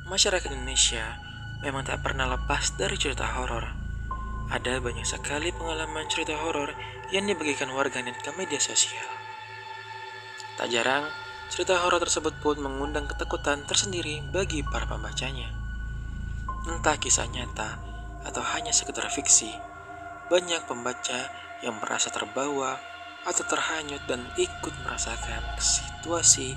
Masyarakat Indonesia memang tak pernah lepas dari cerita horor. Ada banyak sekali pengalaman cerita horor yang dibagikan warganet ke media sosial. Tak jarang, cerita horor tersebut pun mengundang ketakutan tersendiri bagi para pembacanya. Entah kisah nyata atau hanya sekedar fiksi, banyak pembaca yang merasa terbawa atau terhanyut dan ikut merasakan situasi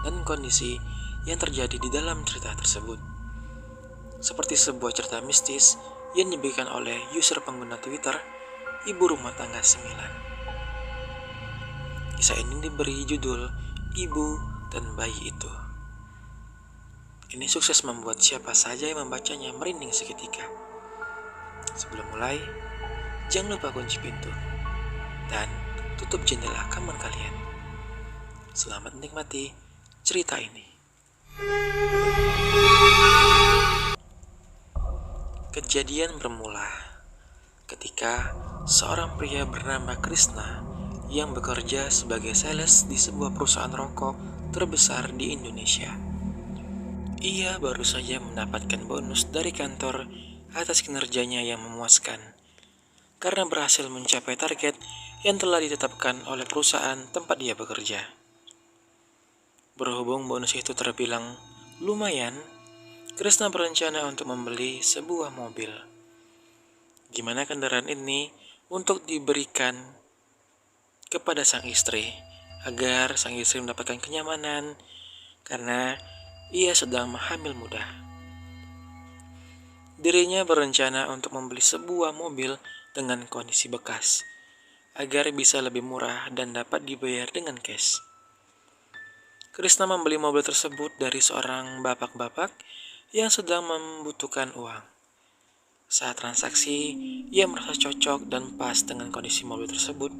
dan kondisi yang terjadi di dalam cerita tersebut. Seperti sebuah cerita mistis yang dibagikan oleh user pengguna Twitter, Ibu Rumah Tangga 9. Kisah ini diberi judul Ibu dan Bayi Itu. Ini sukses membuat siapa saja yang membacanya merinding seketika. Sebelum mulai, jangan lupa kunci pintu dan tutup jendela kamar kalian. Selamat menikmati cerita ini. Kejadian bermula ketika seorang pria bernama Krishna yang bekerja sebagai sales di sebuah perusahaan rokok terbesar di Indonesia. Ia baru saja mendapatkan bonus dari kantor atas kinerjanya yang memuaskan karena berhasil mencapai target yang telah ditetapkan oleh perusahaan tempat dia bekerja. Berhubung bonus itu terbilang lumayan, Krishna berencana untuk membeli sebuah mobil. Gimana kendaraan ini untuk diberikan kepada sang istri agar sang istri mendapatkan kenyamanan karena ia sedang hamil muda. Dirinya berencana untuk membeli sebuah mobil dengan kondisi bekas agar bisa lebih murah dan dapat dibayar dengan cash. Krishna membeli mobil tersebut dari seorang bapak-bapak yang sedang membutuhkan uang. Saat transaksi, ia merasa cocok dan pas dengan kondisi mobil tersebut.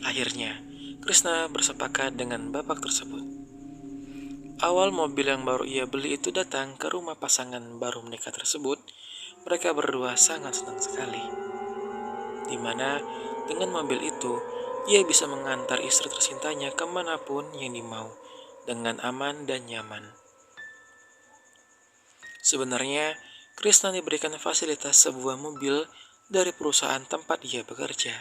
Akhirnya, Krishna bersepakat dengan bapak tersebut. Awal mobil yang baru ia beli itu datang ke rumah pasangan baru menikah tersebut. Mereka berdua sangat senang sekali. Di mana dengan mobil itu, ia bisa mengantar istri tercintanya kemanapun yang dimau dengan aman dan nyaman. Sebenarnya, Krishna diberikan fasilitas sebuah mobil dari perusahaan tempat ia bekerja.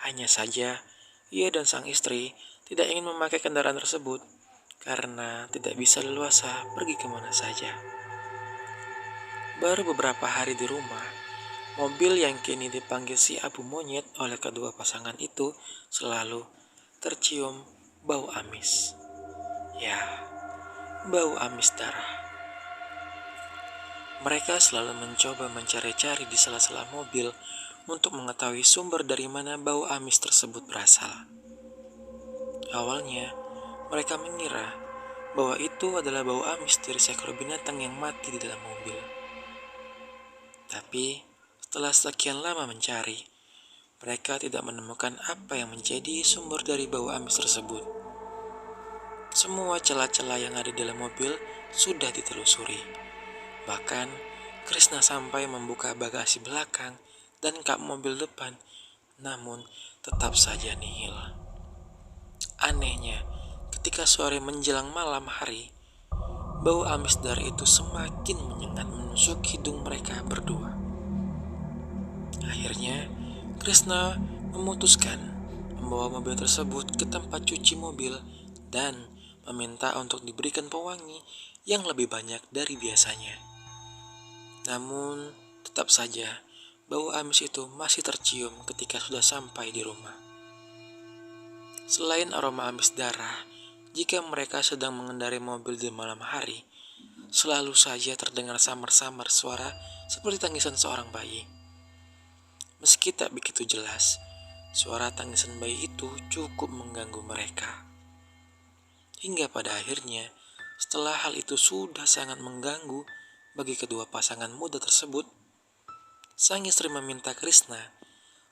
Hanya saja, ia dan sang istri tidak ingin memakai kendaraan tersebut karena tidak bisa leluasa pergi kemana saja. Baru beberapa hari di rumah, mobil yang kini dipanggil si Abu Monyet oleh kedua pasangan itu selalu tercium bau amis. Ya, bau amis darah. Mereka selalu mencoba mencari-cari di sela-sela mobil untuk mengetahui sumber dari mana bau amis tersebut berasal. Awalnya, mereka mengira bahwa itu adalah bau amis dari seekor binatang yang mati di dalam mobil. Tapi, setelah sekian lama mencari, mereka tidak menemukan apa yang menjadi sumber dari bau amis tersebut. Semua celah-celah yang ada di dalam mobil sudah ditelusuri. Bahkan, Krishna sampai membuka bagasi belakang dan kap mobil depan, namun tetap saja nihil. Anehnya, ketika sore menjelang malam hari, bau amis darah itu semakin menyengat menusuk hidung mereka berdua. Akhirnya, Krishna memutuskan membawa mobil tersebut ke tempat cuci mobil dan meminta untuk diberikan pewangi yang lebih banyak dari biasanya. Namun, tetap saja, bau amis itu masih tercium ketika sudah sampai di rumah. Selain aroma amis darah, jika mereka sedang mengendarai mobil di malam hari, selalu saja terdengar samar-samar suara seperti tangisan seorang bayi. Meski tak begitu jelas, suara tangisan bayi itu cukup mengganggu mereka. Hingga pada akhirnya, setelah hal itu sudah sangat mengganggu bagi kedua pasangan muda tersebut, sang istri meminta Krishna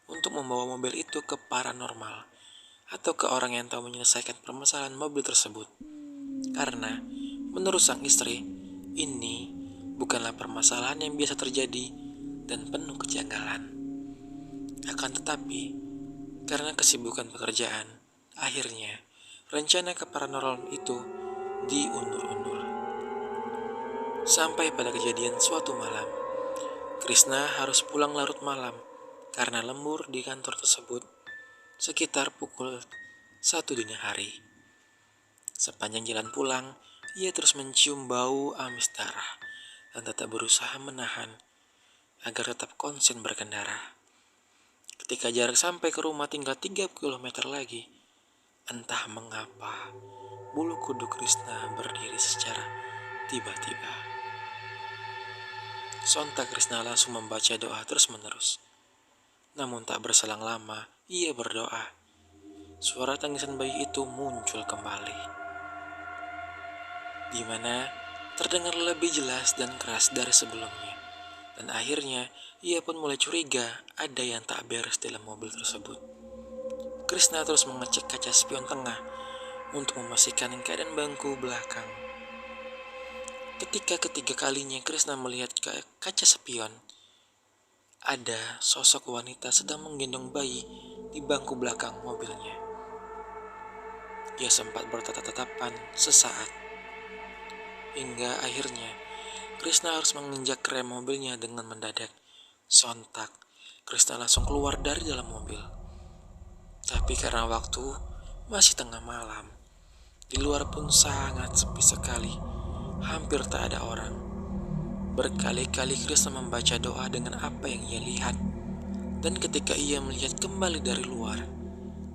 untuk membawa mobil itu ke paranormal atau ke orang yang tahu menyelesaikan permasalahan mobil tersebut. Karena menurut sang istri, ini bukanlah permasalahan yang biasa terjadi dan penuh kejanggalan. Akan tetapi, karena kesibukan pekerjaan, akhirnya rencana ke paranormal itu diundur-undur. Sampai pada kejadian suatu malam, Krishna harus pulang larut malam karena lembur di kantor tersebut sekitar pukul 1 dini hari. Sepanjang jalan pulang, ia terus mencium bau amis darah dan tetap berusaha menahan agar tetap konsen berkendara. Ketika jarak sampai ke rumah tinggal 3 km lagi, entah mengapa bulu kuduk Krishna berdiri secara tiba-tiba. Sontak Krishna langsung membaca doa terus-menerus. Namun tak berselang lama, ia berdoa. Suara tangisan bayi itu muncul kembali, di mana terdengar lebih jelas dan keras dari sebelumnya. Dan akhirnya, ia pun mulai curiga ada yang tak beres dalam mobil tersebut. Krishna terus mengecek kaca spion tengah untuk memastikan keadaan bangku belakang. Ketika ketiga kalinya Krishna melihat ke kaca spion, ada sosok wanita sedang menggendong bayi di bangku belakang mobilnya. Ia sempat bertatap-tatapan sesaat, hingga akhirnya Krishna harus menginjak rem mobilnya dengan mendadak. Sontak, Krishna langsung keluar dari dalam mobil. Tapi karena waktu masih tengah malam, di luar pun sangat sepi sekali, hampir tak ada orang. Berkali-kali Krishna membaca doa dengan apa yang ia lihat. Dan ketika ia melihat kembali dari luar,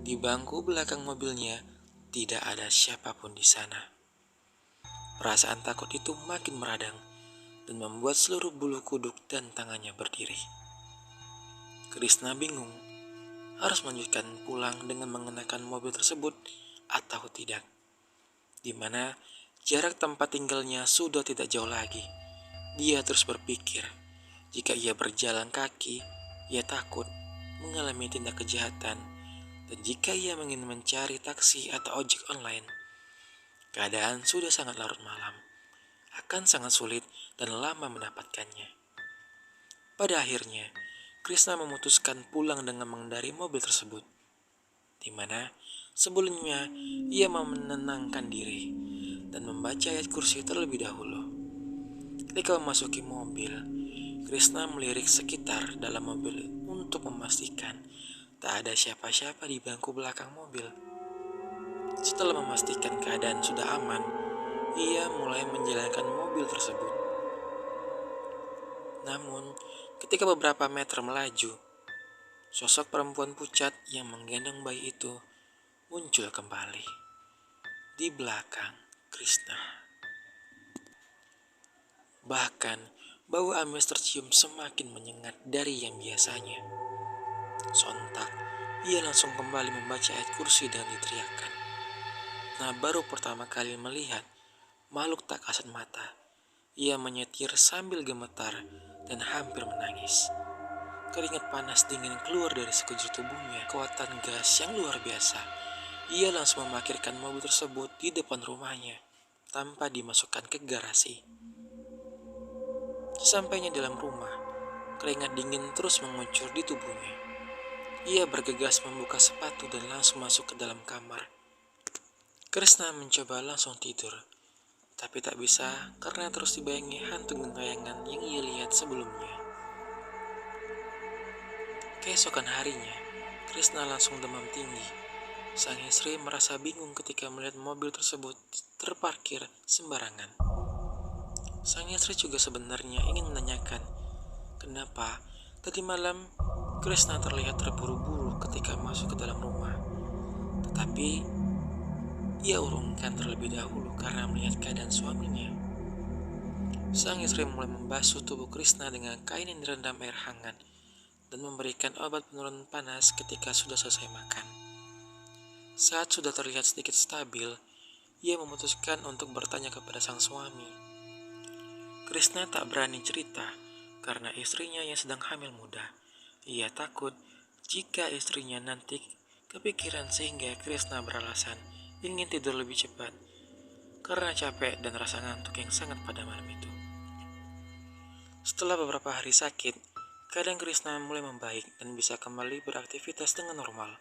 di bangku belakang mobilnya tidak ada siapapun di sana. Perasaan takut itu makin meradang dan membuat seluruh bulu kuduk dan tangannya berdiri. Krishna bingung harus melanjutkan pulang dengan mengenakan mobil tersebut atau tidak, di mana jarak tempat tinggalnya sudah tidak jauh lagi. Dia terus berpikir, jika ia berjalan kaki, ia takut mengalami tindak kejahatan, dan jika ia ingin mencari taksi atau ojek online, keadaan sudah sangat larut malam, akan sangat sulit dan lama mendapatkannya. Pada akhirnya, Krishna memutuskan pulang dengan mengendari mobil tersebut, di mana sebelumnya ia menenangkan diri dan membaca ayat kursi terlebih dahulu. Ketika memasuki mobil, Krishna melirik sekitar dalam mobil untuk memastikan tak ada siapa-siapa di bangku belakang mobil. Setelah memastikan keadaan sudah aman, ia mulai menjalankan mobil tersebut. Namun, ketika beberapa meter melaju, sosok perempuan pucat yang menggendong bayi itu muncul kembali di belakang Krishna. Bahkan, bau amis tercium semakin menyengat dari yang biasanya. Sontak, ia langsung kembali membaca ayat kursi dan diteriakkan. Nah, baru pertama kali melihat makhluk tak kasat mata, ia menyetir sambil gemetar dan hampir menangis. Keringat panas dingin keluar dari sekujur tubuhnya, kekuatan gas yang luar biasa. Ia langsung memarkirkan mobil tersebut di depan rumahnya tanpa dimasukkan ke garasi. Sesampainya dalam rumah, keringat dingin terus mengucur di tubuhnya. Ia bergegas membuka sepatu dan langsung masuk ke dalam kamar. Krishna mencoba langsung tidur, tapi tak bisa karena terus dibayangi hantu gentayangan yang ia lihat sebelumnya. Keesokan harinya, Krishna langsung demam tinggi. Sang istri merasa bingung ketika melihat mobil tersebut terparkir sembarangan. Sang istri juga sebenarnya ingin menanyakan, kenapa tadi malam Krishna terlihat terburu-buru ketika masuk ke dalam rumah. Tetapi ia urungkan terlebih dahulu karena melihat keadaan suaminya. Sang istri mulai membasuh tubuh Krishna dengan kain yang direndam air hangat dan memberikan obat penurun panas ketika sudah selesai makan. Saat sudah terlihat sedikit stabil, ia memutuskan untuk bertanya kepada sang suami. Krishna tak berani cerita karena istrinya yang sedang hamil muda. Ia takut jika istrinya nanti kepikiran sehingga Krishna beralasan ingin tidur lebih cepat karena capek dan rasa ngantuk yang sangat pada malam itu. Setelah beberapa hari sakit, keadaan Krishna mulai membaik dan bisa kembali beraktivitas dengan normal.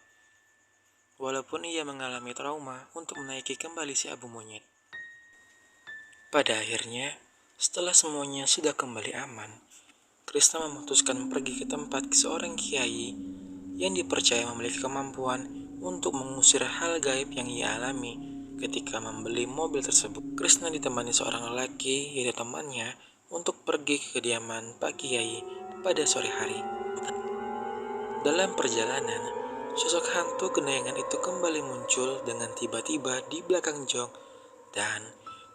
Walaupun ia mengalami trauma untuk menaiki kembali si abu monyet. Pada akhirnya, Setelah semuanya sudah kembali aman, Krishna memutuskan pergi ke tempat seorang kiai yang dipercaya memiliki kemampuan untuk mengusir hal gaib yang ia alami ketika membeli mobil tersebut. Krishna ditemani seorang lelaki yaitu temannya untuk pergi ke kediaman Pak Kiai pada sore hari. Dalam perjalanan, sosok hantu genayangan itu kembali muncul dengan tiba-tiba di belakang jok dan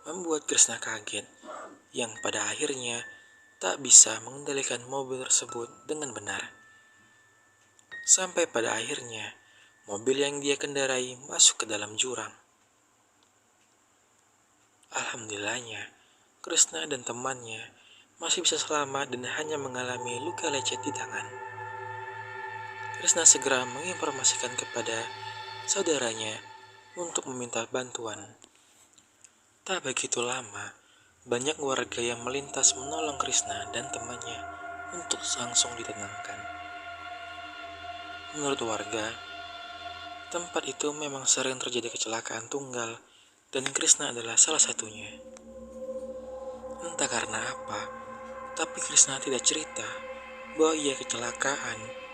membuat Krishna kaget yang pada akhirnya tak bisa mengendalikan mobil tersebut dengan benar. Sampai pada akhirnya, mobil yang dia kendarai masuk ke dalam jurang. Alhamdulillahnya, Krishna dan temannya masih bisa selamat dan hanya mengalami luka lecet di tangan. Krishna segera menginformasikan kepada saudaranya untuk meminta bantuan. Tak begitu lama, banyak warga yang melintas menolong Krishna dan temannya untuk langsung ditenangkan. Menurut warga, tempat itu memang sering terjadi kecelakaan tunggal dan Krishna adalah salah satunya. Entah karena apa, tapi Krishna tidak cerita bahwa ia kecelakaan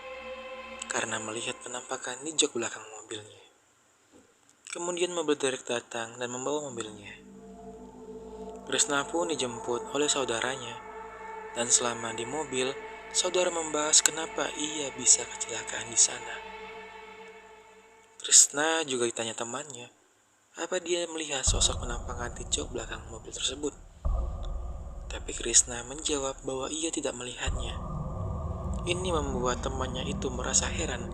karena melihat penampakan di jok belakang mobilnya. Kemudian mobil derek datang dan membawa mobilnya. Krishna pun dijemput oleh saudaranya, dan selama di mobil, saudara membahas kenapa ia bisa kecelakaan di sana. Krishna juga ditanya temannya, apa dia melihat sosok penampakan di jok belakang mobil tersebut. Tapi Krishna menjawab bahwa ia tidak melihatnya. Ini membuat temannya itu merasa heran,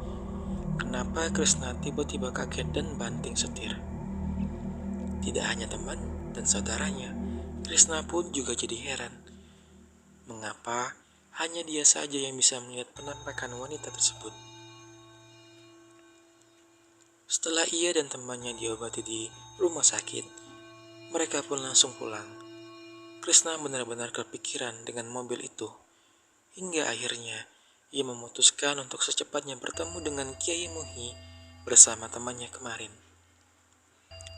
kenapa Krishna tiba-tiba kaget dan banting setir. Tidak hanya teman dan saudaranya, Krishna pun juga jadi heran. Mengapa hanya dia saja yang bisa melihat penampakan wanita tersebut? Setelah ia dan temannya diobati di rumah sakit, mereka pun langsung pulang. Krishna benar-benar kepikiran dengan mobil itu, hingga akhirnya ia memutuskan untuk secepatnya bertemu dengan Kiai Muhi bersama temannya kemarin.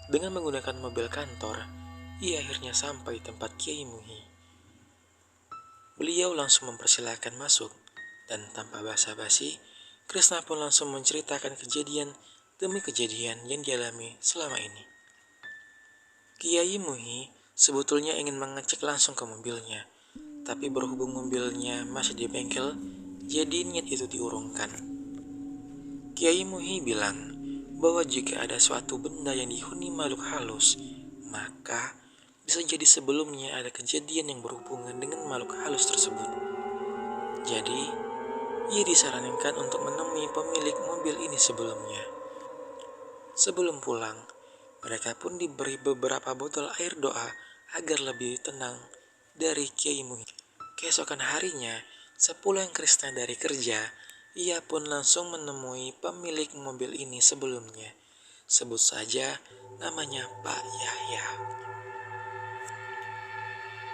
Dengan menggunakan mobil kantor, ia akhirnya sampai tempat Kiai Muhi. Beliau langsung mempersilahkan masuk, dan tanpa basa-basi, Krishna pun langsung menceritakan kejadian demi kejadian yang dialami selama ini. Kiai Muhi sebetulnya ingin mengecek langsung ke mobilnya, tapi berhubung mobilnya masih di bengkel, jadi niat itu diurungkan. Kiai Muhi bilang bahwa jika ada suatu benda yang dihuni makhluk halus, maka bisa jadi sebelumnya ada kejadian yang berhubungan dengan makhluk halus tersebut. Jadi, ia disarankan untuk menemui pemilik mobil ini sebelumnya. Sebelum pulang, mereka pun diberi beberapa botol air doa agar lebih tenang dari Kiai Muhi. Keesokan harinya, sepulang Krishna dari kerja, ia pun langsung menemui pemilik mobil ini sebelumnya. Sebut saja namanya Pak Yahya.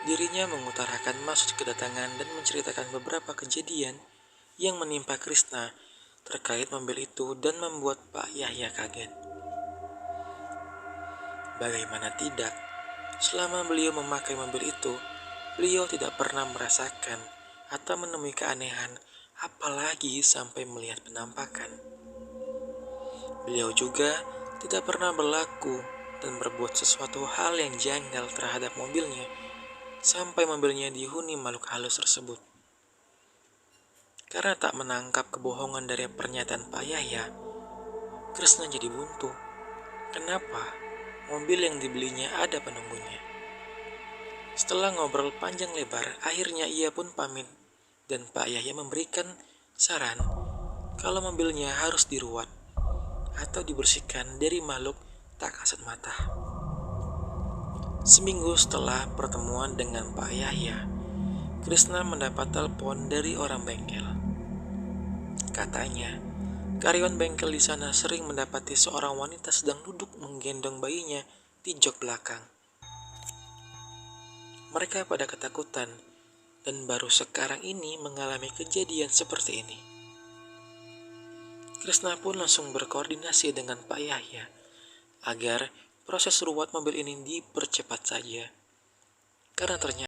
Dirinya mengutarakan maksud kedatangan dan menceritakan beberapa kejadian yang menimpa Krishna terkait mobil itu dan membuat Pak Yahya kaget. Bagaimana tidak, selama beliau memakai mobil itu, beliau tidak pernah merasakan atau menemui keanehan, apalagi sampai melihat penampakan. Beliau juga tidak pernah berlaku dan berbuat sesuatu hal yang janggal terhadap mobilnya, sampai mobilnya dihuni makhluk halus tersebut. Karena tak menangkap kebohongan dari pernyataan Pak Yahya, Krishna jadi buntu. Kenapa mobil yang dibelinya ada penunggunya? Setelah ngobrol panjang lebar, akhirnya ia pun pamit dan Pak Yahya memberikan saran kalau mobilnya harus diruat atau dibersihkan dari makhluk tak kasat mata. Seminggu setelah pertemuan dengan Pak Yahya, Krishna mendapat telepon dari orang bengkel. Katanya, karyawan bengkel di sana sering mendapati seorang wanita sedang duduk menggendong bayinya di jok belakang. Mereka pada ketakutan dan baru sekarang ini mengalami kejadian seperti ini. Krishna pun langsung berkoordinasi dengan Pak Yahya agar proses ruwat mobil ini dipercepat saja. Karena ternyata